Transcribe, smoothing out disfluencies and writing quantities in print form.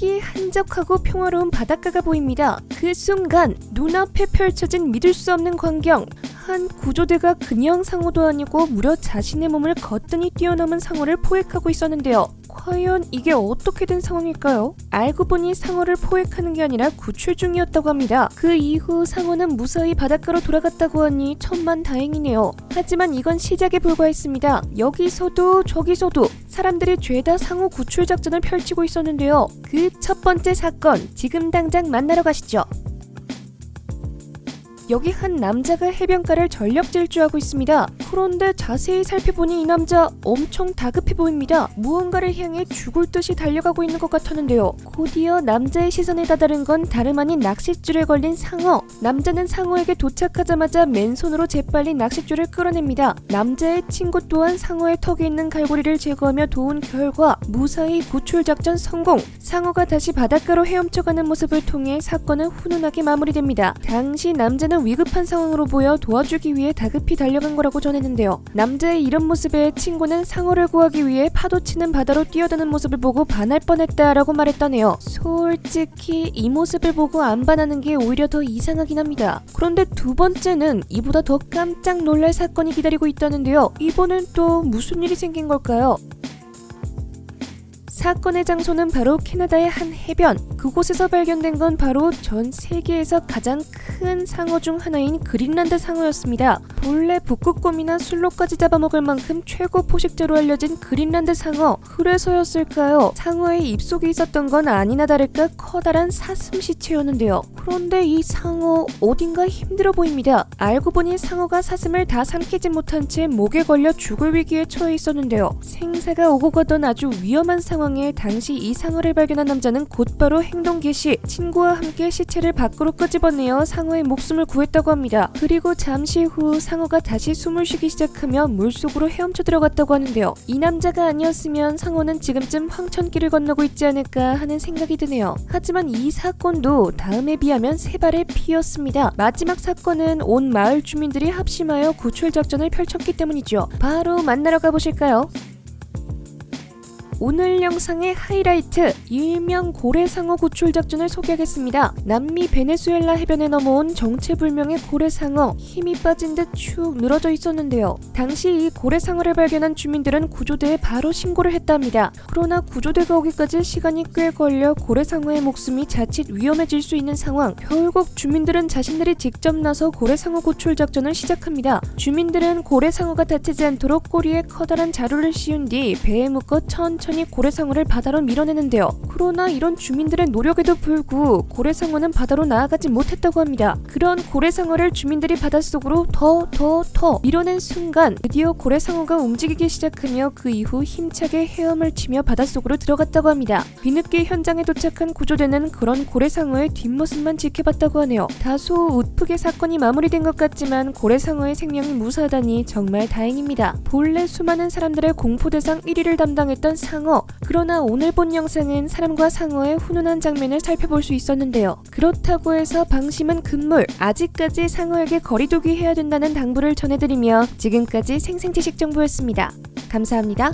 여기 한적하고 평화로운 바닷가가 보입니다. 그 순간 눈앞에 펼쳐진 믿을 수 없는 광경. 한 구조대가 그냥 상어도 아니고 무려 자신의 몸을 거뜬히 뛰어넘은 상어를 포획하고 있었는데요. 과연 이게 어떻게 된 상황일까요? 알고 보니 상어를 포획하는 게 아니라 구출 중이었다고 합니다. 그 이후 상어는 무사히 바닷가로 돌아갔다고 하니 천만다행이네요. 하지만 이건 시작에 불과했습니다. 여기서도 저기서도 사람들이 죄다 상어 구출 작전을 펼치고 있었는데요. 그 첫 번째 사건, 지금 당장 만나러 가시죠. 여기 한 남자가 해변가를 전력 질주하고 있습니다. 그런데 자세히 살펴보니 이 남자 엄청 다급해 보입니다. 무언가를 향해 죽을 듯이 달려가고 있는 것 같았는데요. 곧이어 남자의 시선에 다다른 건 다름 아닌 낚싯줄에 걸린 상어. 남자는 상어에게 도착하자마자 맨손으로 재빨리 낚싯줄을 끌어냅니다. 남자의 친구 또한 상어의 턱에 있는 갈고리를 제거하며 도운 결과 무사히 구출 작전 성공. 상어가 다시 바닷가로 헤엄쳐가는 모습을 통해 사건은 훈훈하게 마무리됩니다. 당시 남자는 위급한 상황으로 보여 도와주기 위해 다급히 달려간 거라고 전했는데요. 남자의 이런 모습에 친구는 상어를 구하기 위해 파도치는 바다로 뛰어드는 모습을 보고 반할 뻔했다라고 말했다네요. 솔직히 이 모습을 보고 안 반하는 게 오히려 더 이상하긴 합니다. 그런데 두 번째는 이보다 더 깜짝 놀랄 사건이 기다리고 있다는데요. 이번엔 또 무슨 일이 생긴 걸까요? 사건의 장소는 바로 캐나다의 한 해변. 그곳에서 발견된 건 바로 전 세계에서 가장 큰 상어 중 하나인 그린란드 상어였습니다. 본래 북극곰이나 술로까지 잡아먹을 만큼 최고 포식자로 알려진 그린란드 상어. 그래서였을까요? 상어의 입속에 있었던 건 아니나 다를까 커다란 사슴 시체였는데요. 그런데 이 상어 어딘가 힘들어 보입니다. 알고 보니 상어가 사슴을 다 삼키지 못한 채 목에 걸려 죽을 위기에 처해 있었는데요. 생사가 오고 가던 아주 위험한 상황에 당시 이 상어를 발견한 남자는 곧바로 행동 개시. 친구와 함께 시체를 밖으로 끄집어내어 상어의 목숨을 구했다고 합니다. 그리고 잠시 후 상어가 다시 숨을 쉬기 시작하며 물속으로 헤엄쳐 들어갔다고 하는데요. 이 남자가 아니었으면 상어는 지금쯤 황천길을 건너고 있지 않을까 하는 생각이 드네요. 하지만 이 사건도 다음에 비하면 세 발의 피였습니다. 마지막 사건은 온 마을 주민들이 합심하여 구출 작전을 펼쳤기 때문이죠. 바로 만나러 가보실까요? 오늘 영상의 하이라이트, 일명 고래상어 구출 작전을 소개하겠습니다. 남미 베네수엘라 해변에 넘어온 정체불명의 고래상어. 힘이 빠진 듯 축 늘어져 있었는데요. 당시 이 고래상어를 발견한 주민들은 구조대에 바로 신고를 했답니다. 그러나 구조대가 오기까지 시간이 꽤 걸려 고래상어의 목숨이 자칫 위험해질 수 있는 상황. 결국 주민들은 자신들이 직접 나서 고래상어 구출 작전을 시작합니다. 주민들은 고래상어가 다치지 않도록 꼬리에 커다란 자루를 씌운 뒤 배에 묶어 천천히 고래상어를 바다로 밀어내는데요. 그러나 이런 주민들의 노력에도 불구 고래상어는 바다로 나아가지 못했다고 합니다. 그런 고래상어를 주민들이 바닷속으로 더 밀어낸 순간 드디어 고래상어가 움직이기 시작하며 그 이후 힘차게 헤엄을 치며 바닷속으로 들어갔다고 합니다. 뒤늦게 현장에 도착한 구조대는 그런 고래상어의 뒷모습만 지켜봤다고 하네요. 다소 우프게 사건이 마무리된 것 같지만 고래상어의 생명이 무사하다니 정말 다행입니다. 본래 수많은 사람들의 공포대상 1위를 담당했던 상어. 그러나 오늘 본 영상은 사람과 상어의 훈훈한 장면을 살펴볼 수 있었는데요. 그렇다고 해서 방심은 금물. 아직까지 상어에게 거리두기 해야 된다는 당부를 전해드리며 지금까지 생생지식 정보였습니다. 감사합니다.